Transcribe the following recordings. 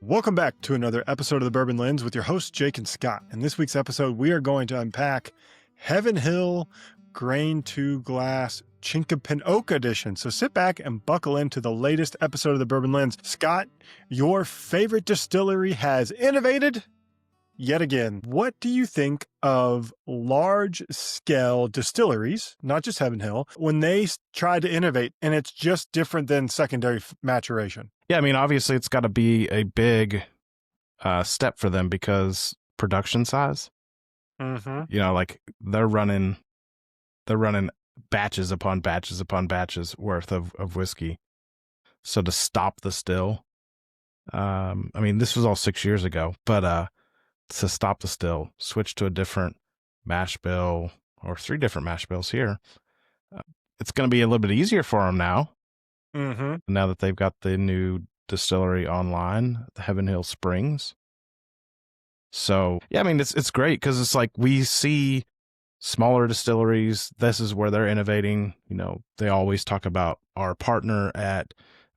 Welcome back to another episode of the Bourbon Lens with your hosts, Jake and Scott. In this week's episode, we are going to unpack Heaven Hill Grain to Glass Chinquapin Oak Edition. So sit back and buckle into the latest episode of the Bourbon Lens. Scott, your favorite distillery has innovated yet again. What do you think of large-scale distilleries, not just Heaven Hill, when they try to innovate and it's just different than secondary maturation? Yeah, I mean, obviously it's got to be a big step for them because production size. Mm-hmm. You know, like they're running batches upon batches upon batches worth of whiskey. So to stop the still, I mean, this was all 6 years ago, but to stop the still, switch to a different mash bill or 3 different mash bills here, it's going to be a little bit easier for them now. Mm-hmm. Now that they've got the new distillery online, the Heaven Hill Springs. So, yeah, I mean, it's great because it's like we see smaller distilleries. This is where they're innovating. You know, they always talk about our partner at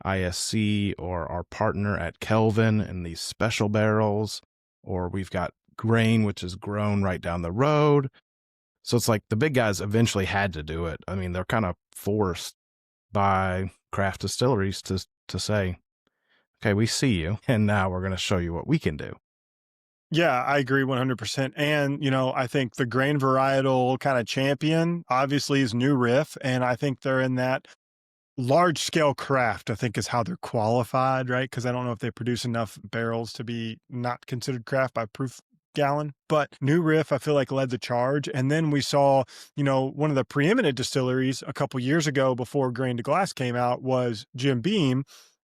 ISC or our partner at Kelvin and these special barrels, or we've got grain, which is grown right down the road. So it's like the big guys eventually had to do it. I mean, they're kind of forced by craft distilleries to say, okay, we see you, and now we're going to show you what we can do. Yeah, I agree 100%. And, you know, I think the grain varietal kind of champion obviously is New Riff. And I think they're in that large scale craft, I think is how they're qualified, right? Because I don't know if they produce enough barrels to be not considered craft by proof gallon. But New Riff, I feel like, led the charge. And then we saw, you know, one of the preeminent distilleries a couple years ago before Grain to Glass came out was Jim Beam.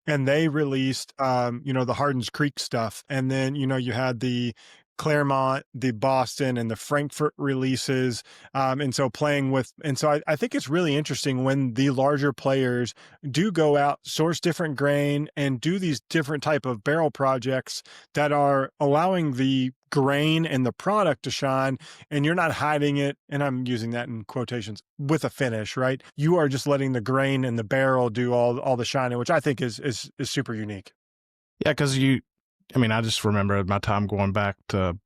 And they released, you know, the Hardins Creek stuff. And then, you know, you had the Claremont, the Boston, and the Frankfurt releases. And so I think it's really interesting when the larger players do go out, source different grain, and do these different type of barrel projects that are allowing the grain and the product to shine, and you're not hiding it, and I'm using that in quotations, with a finish, right? You are just letting the grain and the barrel do all the shining, which I think is super unique. Yeah, because I just remember my time going back to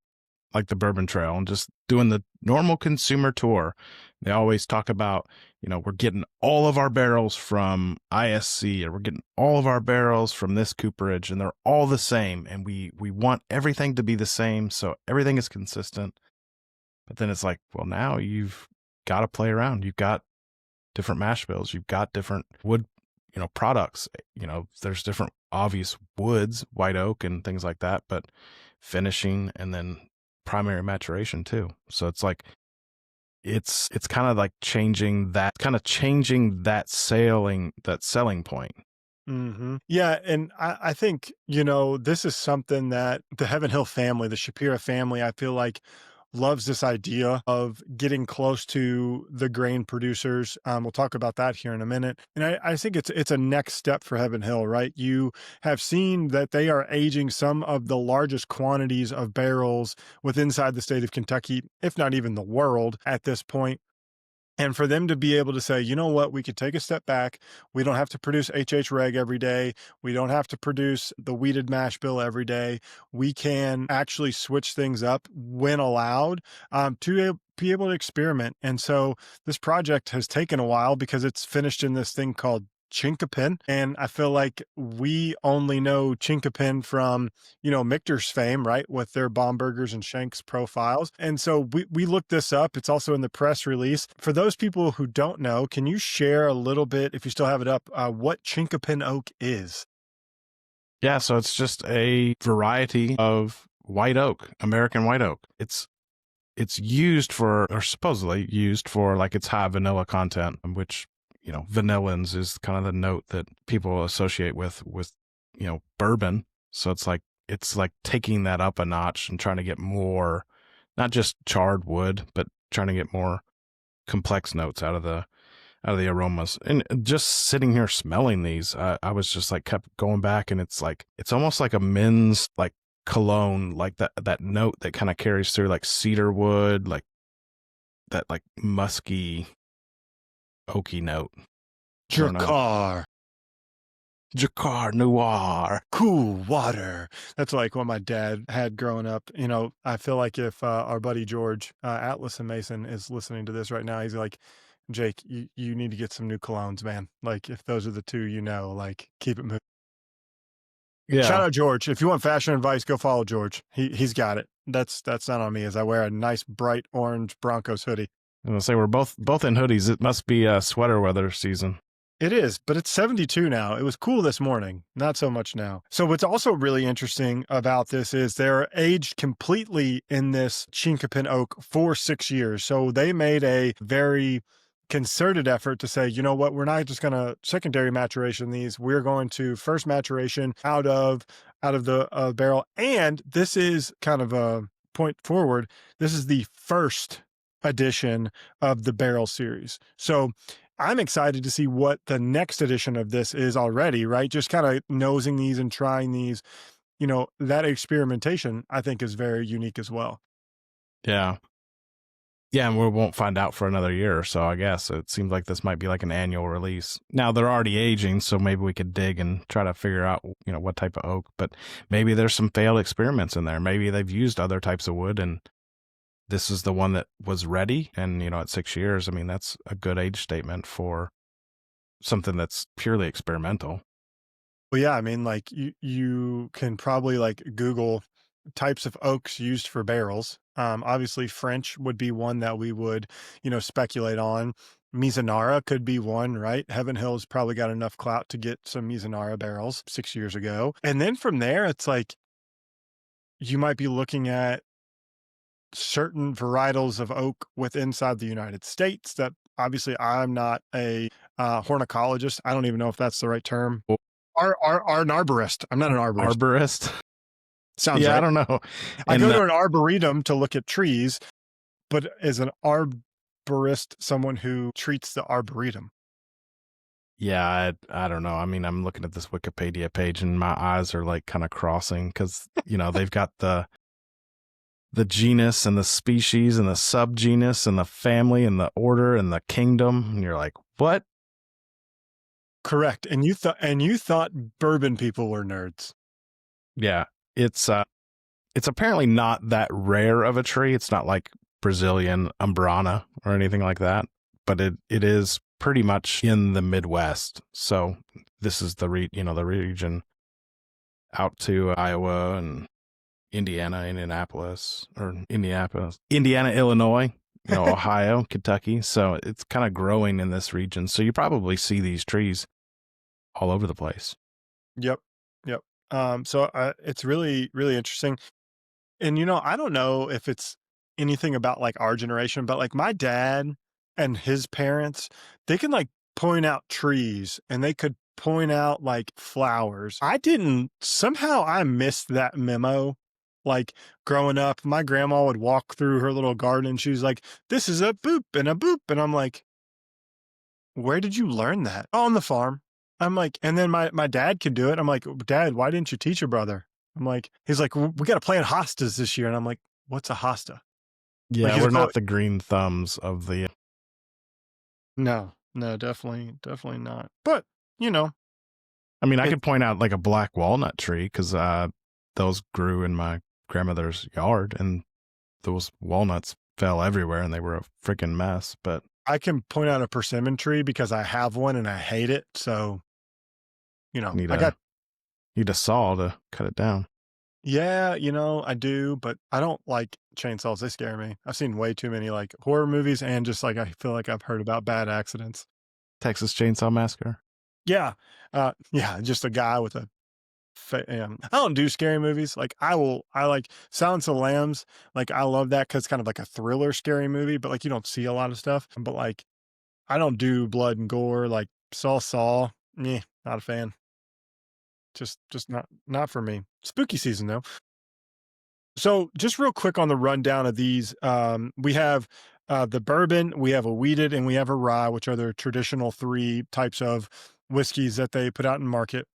like the Bourbon Trail and just doing the normal consumer tour. They always talk about, you know, we're getting all of our barrels from ISC, or we're getting all of our barrels from this cooperage, and they're all the same. And we want everything to be the same, so everything is consistent. But then it's like, well, now you've got to play around. You've got different mash bills. You've got different wood, you know, products. You know, there's different obvious woods, white oak and things like that, but finishing and then primary maturation too. So it's like, it's kind of like changing that selling point. Mm-hmm. Yeah. And I think, you know, this is something that the Heaven Hill family, the Shapira family, I feel like loves this idea of getting close to the grain producers. We'll talk about that here in a minute. And I think it's a next step for Heaven Hill, right? You have seen that they are aging some of the largest quantities of barrels inside the state of Kentucky, if not even the world at this point. And for them to be able to say, you know what, we could take a step back. We don't have to produce HH Reg every day. We don't have to produce the wheated mash bill every day. We can actually switch things up when allowed to be able to experiment. And so this project has taken a while because it's finished in this thing called Chinquapin. And I feel like we only know Chinquapin from, you know, Michter's fame, right? With their Baumburgers and Shanks profiles. And so we looked this up. It's also in the press release. For those people who don't know, can you share a little bit, if you still have it up, what Chinquapin Oak is? Yeah. So it's just a variety of white oak, American white oak. It's used for, or supposedly used for, like its high vanilla content, which, you know, vanillins is kind of the note that people associate with, you know, bourbon. So it's like taking that up a notch and trying to get more, not just charred wood, but trying to get more complex notes out of the aromas. And just sitting here smelling these, I was just like kept going back, and it's almost like a men's like cologne, like that note that kind of carries through, like cedar wood, like that like musky oaky note. Drakkar. Jacquard Noir. Cool water. That's like what my dad had growing up. You know, I feel like if our buddy George, Atlas and Mason, is listening to this right now, he's like, Jake, you need to get some new colognes, man. Like, if those are the two, like, keep it moving. Shout Yeah. out George. If you want fashion advice, go follow George. He's got it. That's not on me, as I wear a nice bright orange Broncos hoodie. I'm gonna say we're both in hoodies. It must be sweater weather season. It is, but it's 72 now. It was cool this morning, not so much now. So what's also really interesting about this is they're aged completely in this Chinquapin oak for 6 years. So they made a very concerted effort to say, you know what, we're not just going to secondary maturation these. We're going to first maturation out of the barrel. And this is kind of a point forward. This is the first edition of the barrel series. So I'm excited to see what the next edition of this is already, right? Just kind of nosing these and trying these, that experimentation I think is very unique as well. Yeah. Yeah, and we won't find out for another year or so, I guess. It seems like this might be like an annual release. Now, they're already aging, so maybe we could dig and try to figure out, what type of oak. But maybe there's some failed experiments in there. Maybe they've used other types of wood, and this is the one that was ready. And, at 6 years, I mean, that's a good age statement for something that's purely experimental. Well, yeah, I mean, like you can probably like Google types of oaks used for barrels. Obviously French would be one that we would, speculate on. Mizunara could be one, right? Heaven Hill's probably got enough clout to get some Mizunara barrels 6 years ago. And then from there, it's like you might be looking at certain varietals of oak with inside the United States that obviously I'm not a horticulturist. I don't even know if that's the right term. An arborist. I'm not an arborist. Arborist? Sounds yeah, right. I don't know. I go to an arboretum to look at trees, but is an arborist someone who treats the arboretum? Yeah, I don't know. I mean, I'm looking at this Wikipedia page and my eyes are like kind of crossing because, they've got the genus and the species and the subgenus and the family and the order and the kingdom. And you're like, what? Correct. And you thought bourbon people were nerds. Yeah. It's apparently not that rare of a tree. It's not like Brazilian umbrana or anything like that, but it is pretty much in the Midwest. So this is the region out to Iowa and Indiana, Illinois, Ohio, Kentucky. So it's kind of growing in this region. So you probably see these trees all over the place. Yep. So it's really, really interesting. And, I don't know if it's anything about like our generation, but like my dad and his parents, they can like point out trees and they could point out like flowers. Somehow I missed that memo. Like growing up, my grandma would walk through her little garden and she was like, this is a boop and a boop. And I'm like, where did you learn that? Oh, on the farm. I'm like, and then my dad could do it. I'm like, Dad, why didn't you teach your brother? I'm like, he's like, we got to plant hostas this year. And I'm like, what's a hosta? Yeah, like we're not the green thumbs of the. No, definitely not. But, I mean, I could point out like a black walnut tree because those grew in my grandmother's yard and those walnuts fell everywhere and they were a freaking mess. But I can point out a persimmon tree because I have one and I hate it. So, need a saw to cut it down. Yeah, I do, but I don't like chainsaws. They scare me. I've seen way too many like horror movies and just like I feel like I've heard about bad accidents. Texas Chainsaw Massacre. Yeah. Yeah, just a guy with a I don't do scary movies. Like I like Silence of the Lambs. Like I love that because it's kind of like a thriller scary movie, but like you don't see a lot of stuff. But like I don't do blood and gore. Like Saw. Not a fan. Just not for me. Spooky season though. So just real quick on the rundown of these, we have the bourbon, we have a wheated, and we have a rye, which are their traditional 3 types of whiskeys that they put out in market.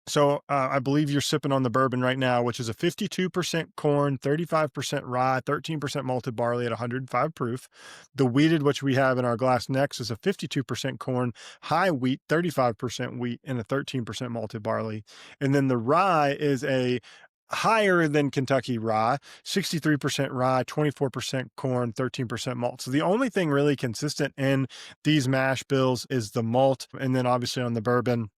So I believe you're sipping on the bourbon right now, which is a 52% corn, 35% rye, 13% malted barley at 105 proof. The wheated, which we have in our glass next, is a 52% corn, high wheat, 35% wheat, and a 13% malted barley. And then the rye is a higher than Kentucky rye, 63% rye, 24% corn, 13% malt. So the only thing really consistent in these mash bills is the malt. And then obviously on the bourbon,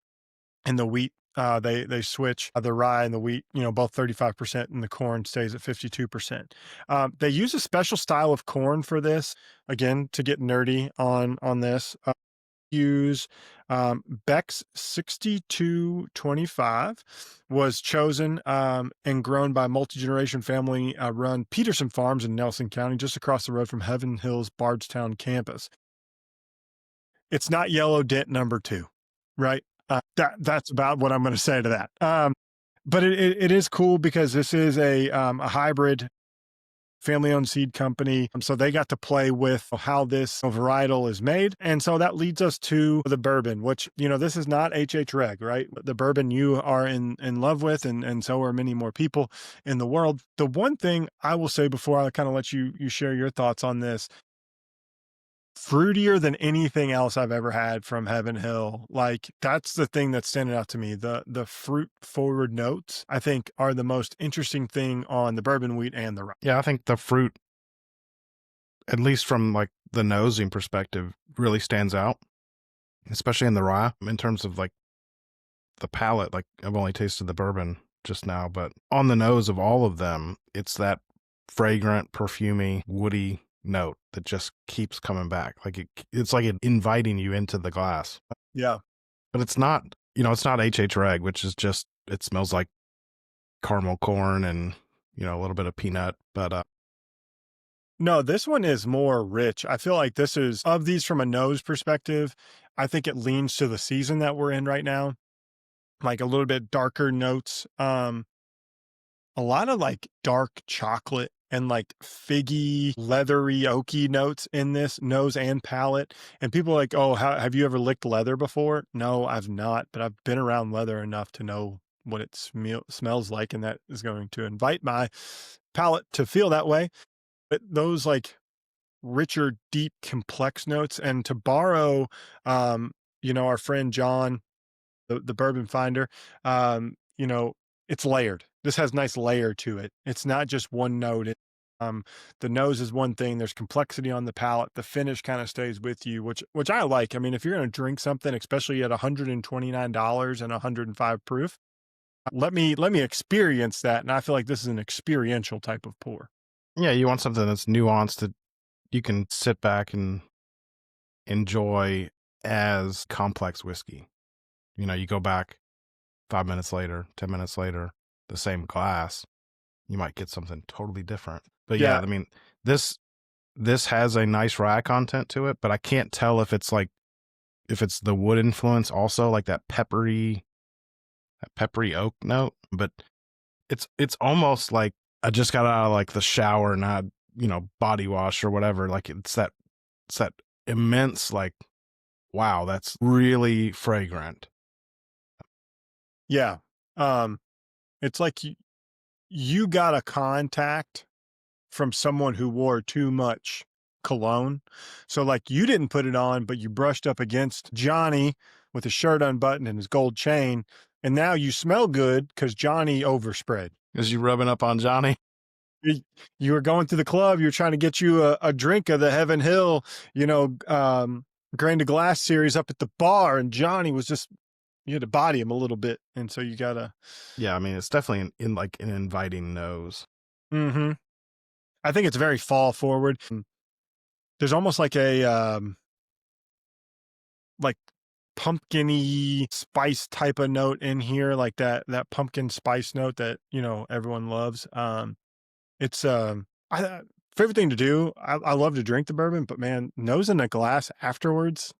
and the wheat, they switch the rye and the wheat, both 35%, and the corn stays at 52%. They use a special style of corn for this. Again, to get nerdy on this, use Beck's 6225 was chosen and grown by multi-generation family run Peterson Farms in Nelson County, just across the road from Heaven Hill's Bardstown campus. It's not yellow dent number 2, right? That's about what I'm going to say to that. But it is cool because this is a hybrid family-owned seed company. So they got to play with how this varietal is made. And so that leads us to the bourbon, which, this is not HH Reg, right? The bourbon you are in love with, and so are many more people in the world. The one thing I will say before I kind of let you share your thoughts on this, fruitier than anything else I've ever had from Heaven Hill. Like, that's the thing that's standing out to me. The fruit forward notes, I think, are the most interesting thing on the bourbon wheat and the rye. Yeah, I think the fruit, at least from like the nosing perspective, really stands out, especially in the rye in terms of like the palate. Like, I've only tasted the bourbon just now, but on the nose of all of them, it's that fragrant, perfumey, woody note that just keeps coming back. Like it's like inviting you into the glass. Yeah. But it's not, it's not HH Reg, which is just, it smells like caramel corn and, a little bit of peanut. But no, this one is more rich. I feel like this is, of these from a nose perspective, I think it leans to the season that we're in right now. Like a little bit darker notes. A lot of like dark chocolate and like figgy, leathery, oaky notes in this nose and palate. And people are like, oh, have you ever licked leather before? No, I've not, but I've been around leather enough to know what it smells like. And that is going to invite my palate to feel that way. But those like richer, deep, complex notes. And to borrow, our friend John, the bourbon finder, it's layered. This has nice layer to it. It's not just one note. The nose is one thing. There's complexity on the palate. The finish kind of stays with you, which I like. I mean, if you're going to drink something, especially at $129 and 105 proof, let me experience that. And I feel like this is an experiential type of pour. Yeah, you want something that's nuanced that you can sit back and enjoy as complex whiskey. You go back 5 minutes later, 10 minutes later, the same glass, you might get something totally different. But yeah, I mean, this has a nice rye content to it, but I can't tell if it's the wood influence also, like that peppery oak note. But it's almost like I just got out of like the shower and had, body wash or whatever. Like it's that immense, like, wow, that's really fragrant. Yeah. It's like you got a contact from someone who wore too much cologne. So like you didn't put it on, but you brushed up against Johnny with his shirt unbuttoned and his gold chain. And now you smell good because Johnny overspread. Is you rubbing up on Johnny? You were going through the club. You're trying to get you a drink of the Heaven Hill, Grain to Glass series up at the bar. And Johnny was just, you had to body him a little bit. And so you gotta. Yeah. I mean, it's definitely in like an inviting nose. Mm-hmm. I think it's very fall forward. There's almost like a, like pumpkin-y spice type of note in here, like that pumpkin spice note that, everyone loves. It's, favorite thing to do. I love to drink the bourbon, but man, nose in a glass afterwards,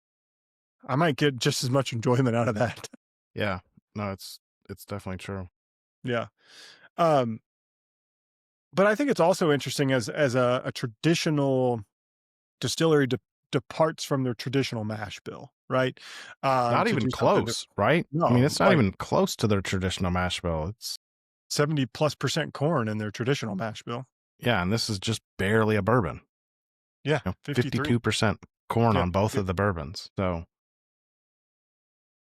I might get just as much enjoyment out of that. Yeah, no, it's definitely true. Yeah. But I think it's also interesting as a traditional distillery departs from their traditional mash bill, right? Not To even do something close, right? I mean, no, it's not like even close to their traditional mash bill. It's 70+% corn in their traditional mash bill. yeah, and this is just barely a bourbon. Yeah, 53. 52% corn Yeah, on both of the bourbons. So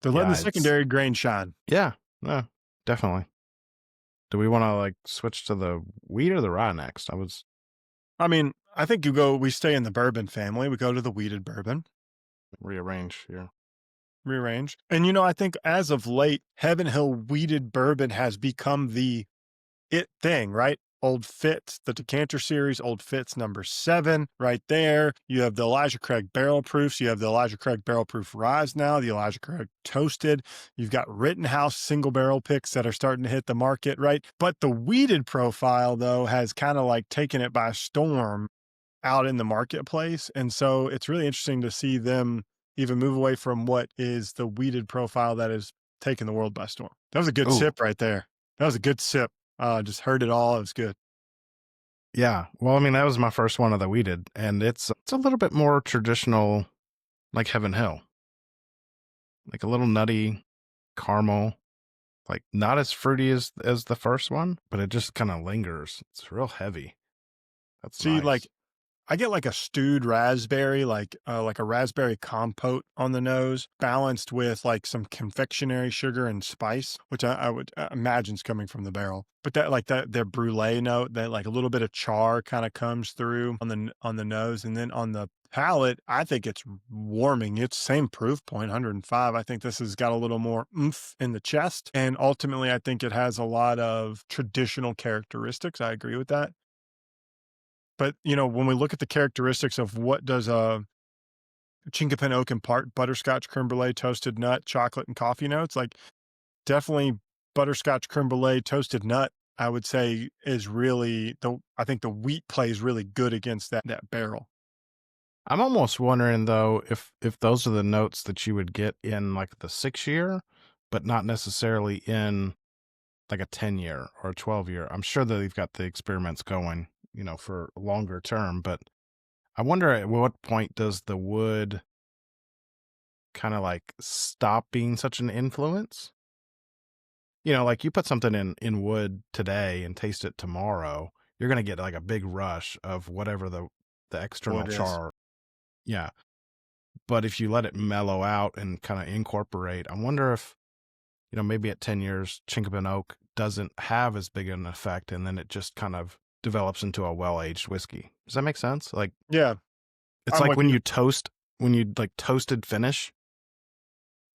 they're letting the yeah, it's secondary grain shine. yeah, yeah, definitely. Do we want to like switch to the wheat or the rye next? I was I mean, I think we stay in the bourbon family. We go to the wheated bourbon, rearrange here. rearrange. And, I think as of late, Heaven Hill wheated bourbon has become the it thing, right? Old Fitz, the Decanter series, Old Fitz #7, right there. You have the Elijah Craig barrel proofs. You have the Elijah Craig barrel proof rise now, the Elijah Craig toasted. You've got Rittenhouse single barrel picks that are starting to hit the market, right? But the weeded profile, though, has kind of like taken it by storm out in the marketplace. And so it's really interesting to see them even move away from what is the weeded profile that has taken the world by storm. That was a good Oh, sip right there. That was a good sip. Just heard it all. It was good. yeah. Well, I mean, that was my first one of the wheated, and it's a little bit more traditional, like Heaven Hill, like a little nutty caramel, like not as fruity as the first one, but it just kind of lingers. It's real heavy. That's See, like nice. I get like a stewed raspberry, like a raspberry compote on the nose, balanced with like some confectionery sugar and spice, which I would imagine's coming from the barrel. But that like that their brulee note, that like a little bit of char kind of comes through on the nose, and then on the palate, I think it's warming. It's same proof point, 105. I think this has got a little more oomph in the chest, and ultimately, I think it has a lot of traditional characteristics. I agree with that. But, when we look at the characteristics of what does a Chinquapin Oak impart, butterscotch, creme brulee, toasted nut, chocolate, and coffee notes, like definitely butterscotch, creme brulee, toasted nut, I would say is really I think the wheat plays really good against that barrel. I'm almost wondering though if those are the notes that you would get in like the 6 year, but not necessarily in like a 10 year or a 12 year. I'm sure that they've got the experiments going, for longer term, but I wonder at what point does the wood kind of like stop being such an influence? Like you put something in wood today and taste it tomorrow, you're gonna get like a big rush of whatever the external Wood is. char. Yeah. But if you let it mellow out and kind of incorporate, I wonder if, maybe at 10 years, Chinquapin Oak doesn't have as big an effect and then it just kind of develops into a well-aged whiskey. Does that make sense? Like Yeah, it's I'm like with when you. you toast, when you like toasted finish,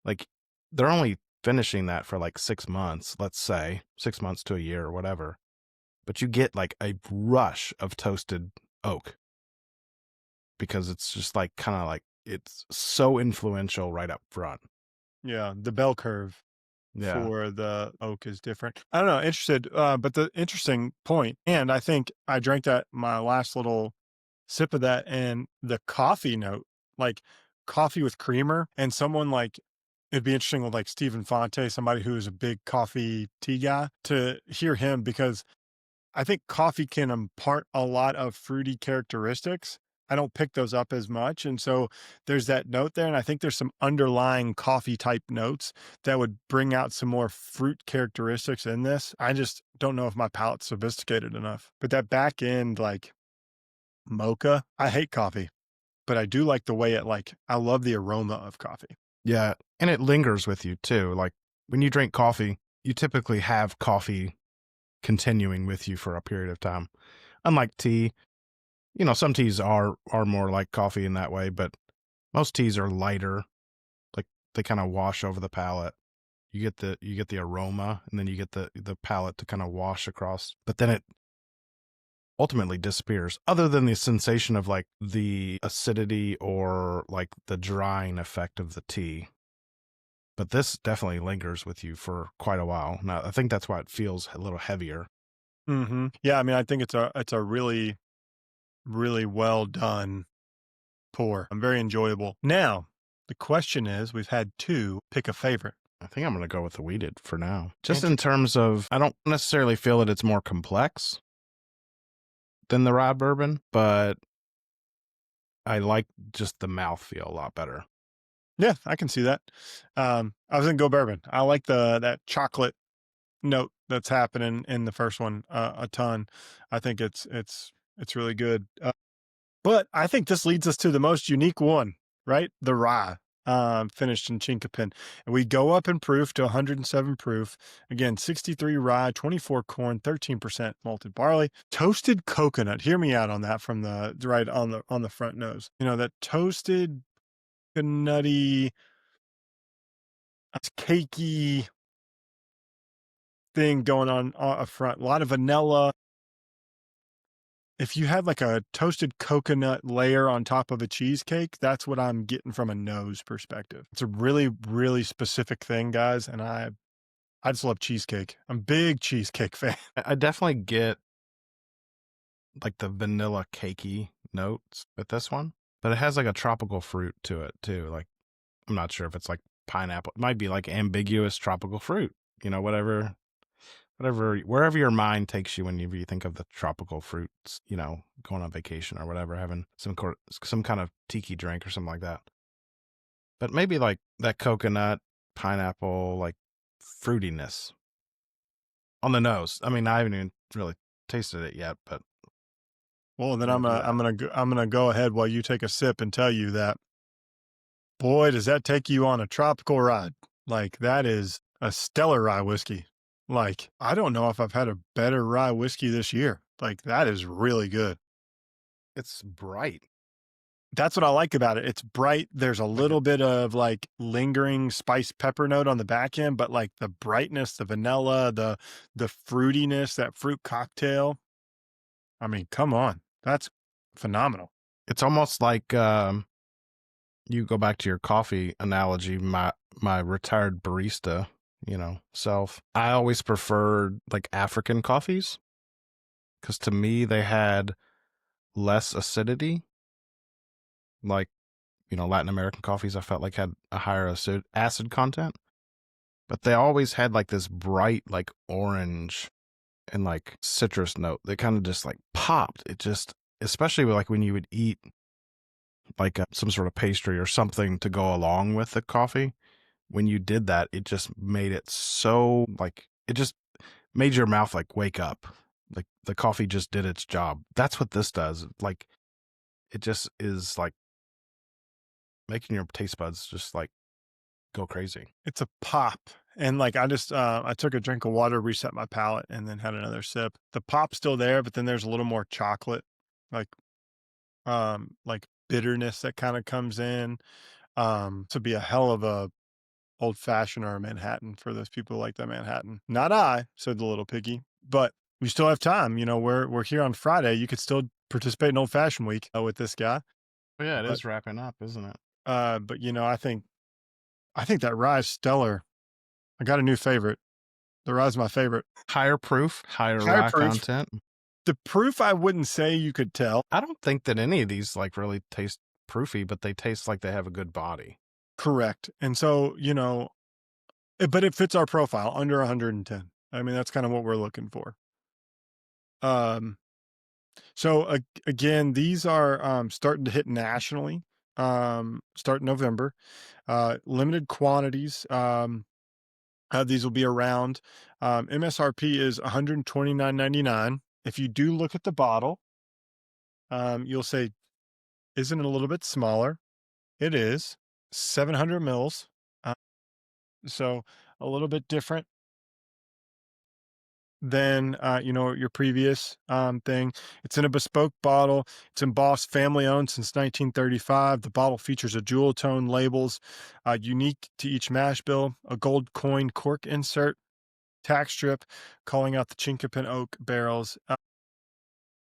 like they're only finishing that for like 6 months, let's say 6 months to a year or whatever. But you get like a rush of toasted oak because it's just like kind of like it's so influential right up front. Yeah, the bell curve Yeah. for the oak is different. I don't know, interested, but the interesting point, and I think I drank that my last little sip of that, and the coffee note, like coffee with creamer, and someone like it'd be interesting with like Stephen Fonte, somebody who is a big coffee tea guy, to hear him because I think coffee can impart a lot of fruity characteristics. I don't pick those up as much. And so there's that note there. And I think there's some underlying coffee type notes that would bring out some more fruit characteristics in this. I just don't know if my palate's sophisticated enough. But that back end, like mocha, I hate coffee, but I do like the way I love the aroma of coffee. Yeah. And it lingers with you too. Like when you drink coffee, you typically have coffee continuing with you for a period of time. Unlike tea, some teas are more like coffee in that way, but most teas are lighter. Like they kind of wash over the palate. You get the aroma and then you get the palate to kind of wash across. But then it ultimately disappears other than the sensation of like the acidity or like the drying effect of the tea. But this definitely lingers with you for quite a while. Now, I think that's why it feels a little heavier. Yeah. I mean, I think it's a really, really well done pour. I'm very enjoyable. Now, the question is, we've had two, pick a favorite. I think I'm going to go with the wheated for now. Just in Inter- terms of, I don't necessarily feel that it's more complex than the rye bourbon, but I like just the mouthfeel a lot better. Yeah, I can see that. I was in Go Bourbon. I like that chocolate note that's happening in the first one a ton. I think it's really good. But I think this leads us to the most unique one, right? The rye, finished in Chinquapin. And we go up in proof to 107 proof. Again, 63 rye, 24 corn, 13% malted barley, toasted coconut. Hear me out on that from the right on the front nose. You know, that toasted nutty, cakey thing going on up front. A lot of vanilla. If you had like a toasted coconut layer on top of a cheesecake, that's what I'm getting from a nose perspective. It's a really, really specific thing, guys. And I just love cheesecake. I'm a big cheesecake fan. I definitely get like the vanilla cakey notes with this one, but it has like a tropical fruit to it too. Like, I'm not sure if it's like pineapple. It might be like ambiguous tropical fruit, whatever, wherever your mind takes you when you think of the tropical fruits, going on vacation or whatever, having some kind of tiki drink or something like that. But maybe like that coconut, pineapple, like fruitiness on the nose. I mean, I haven't even really tasted it yet, but Well, then I'm gonna do that. I'm gonna go ahead while you take a sip and tell you that, boy, does that take you on a tropical ride. Like, that is a stellar rye whiskey. Like, I don't know if I've had a better rye whiskey this year. Like, that is really good. It's bright. That's what I like about it. It's bright. There's a little bit of like lingering spice pepper note on the back end, but like the brightness, the vanilla, the fruitiness, that fruit cocktail. I mean, come on. That's phenomenal. It's almost like you go back to your coffee analogy, my retired barista, self. I always preferred like African coffees because to me they had less acidity. Like, Latin American coffees I felt like had a higher acid content, but they always had like this bright like orange and like citrus note that kind of just like popped. It just, especially like when you would eat like some sort of pastry or something to go along with the coffee. When you did that, it just made it so like, it just made your mouth like wake up. Like the coffee just did its job. That's what this does. Like it just is like making your taste buds just like go crazy. It's a pop. And like I took a drink of water, reset my palate, and then had another sip. The pop's still there, but then there's a little more chocolate, like like bitterness that kind of comes in. To be a hell of a old fashioned or a Manhattan for those people who like that Manhattan. Not I, said the little piggy, but we still have time. You know, we're here on Friday. You could still participate in old fashioned week with this guy. Oh, yeah, it But is wrapping up, isn't it? but you know, I think that rye's stellar. I got a new favorite. The rye's my favorite. Higher proof, higher Higher rye proof. content. The proof I wouldn't say you could tell. I don't think that any of these like really taste proofy, but they taste like they have a good body. Correct. And so, you know, but it fits our profile under 110. I mean, that's kind of what we're looking for. Um, so again, these are starting to hit nationally. Start in November. Limited quantities. These will be around. MSRP is $129.99. If you do look at the bottle, you'll say, "Isn't it a little bit smaller?" It is 700 mils. Uh, so a little bit different than you know, your previous thing. It's in a bespoke bottle. It's embossed, family owned since 1935. The bottle features a jewel tone labels, unique to each mash bill, a gold coin cork insert, tack strip calling out the Chinquapin Oak barrels.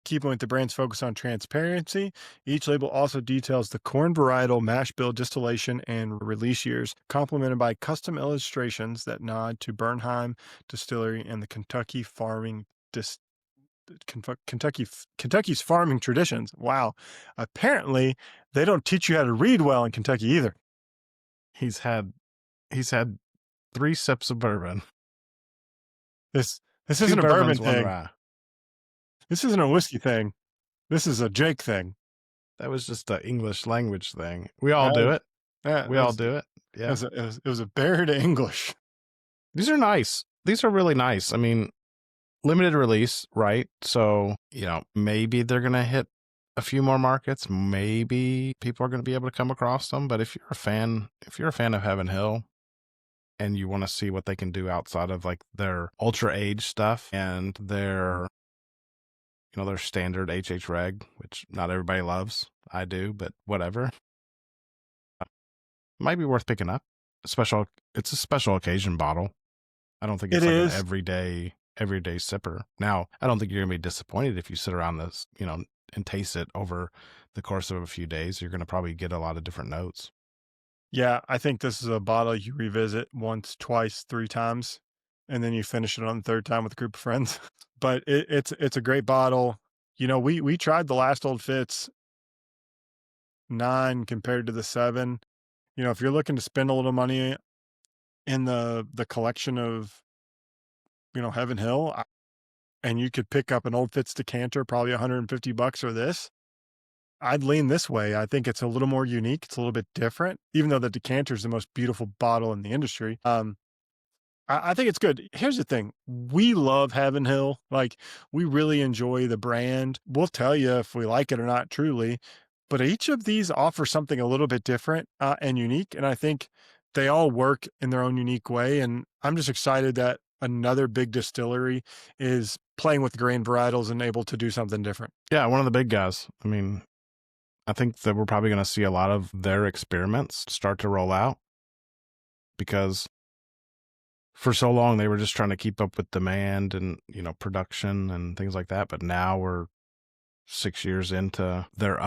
Keeping with the brand's focus on transparency, each label also details the corn varietal, mash bill, distillation, and release years, complemented by custom illustrations that nod to Bernheim Distillery and the Kentucky farming Kentucky's farming traditions. Wow. Apparently, they don't teach you how to read well in Kentucky either. He's had 3 sips of bourbon. This 2 isn't a bourbon bourbons, 1 thing. rye. This isn't a whiskey thing. This is a Jake thing. That was just an English language thing. We all do Uh, it. yeah, We all do it. Yeah. it was a bear to English. These are nice. These are really nice. I mean, limited release, right? So, maybe they're going to hit a few more markets. Maybe people are going to be able to come across them. But if you're a fan of Heaven Hill and you want to see what they can do outside of like their ultra age stuff and their standard HH reg, which not everybody loves. I do, but whatever. Might be worth picking up. It's a special occasion bottle. I don't think it's It like an is. everyday sipper. Now, I don't think you're gonna be disappointed if you sit around this, and taste it over the course of a few days. You're gonna probably get a lot of different notes. Yeah, I think this is a bottle you revisit once, twice, three times, and then you finish it on the third time with a group of friends. But it's a great bottle. We tried the last Old Fitz 9 compared to the 7. If you're looking to spend a little money in the collection of, Heaven Hill, and you could pick up an Old Fitz decanter, probably $150 or this, I'd lean this way. I think it's a little more unique. It's a little bit different, even though the decanter is the most beautiful bottle in the industry. I think it's good. Here's the thing. We love Heaven Hill. Like, we really enjoy the brand. We'll tell you if we like it or not, truly. But each of these offer something a little bit different and unique. And I think they all work in their own unique way. And I'm just excited that another big distillery is playing with grain varietals and able to do something different. Yeah, one of the big guys. I mean, I think that we're probably gonna see a lot of their experiments start to roll out because for so long they were just trying to keep up with demand and production and things like that. But now we're 6 years into their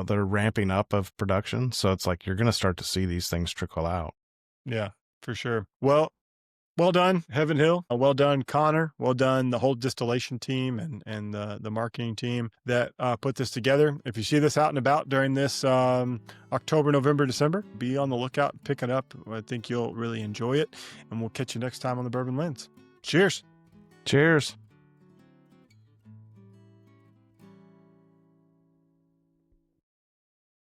their ramping up of production. So it's like you're going to start to see these things trickle out. Yeah, for sure. Well done, Heaven Hill. Well done, Connor. Well done, the whole distillation team and the marketing team that put this together. If you see this out and about during this October, November, December, be on the lookout, pick it up. I think you'll really enjoy it. And we'll catch you next time on the Bourbon Lens. Cheers. Cheers.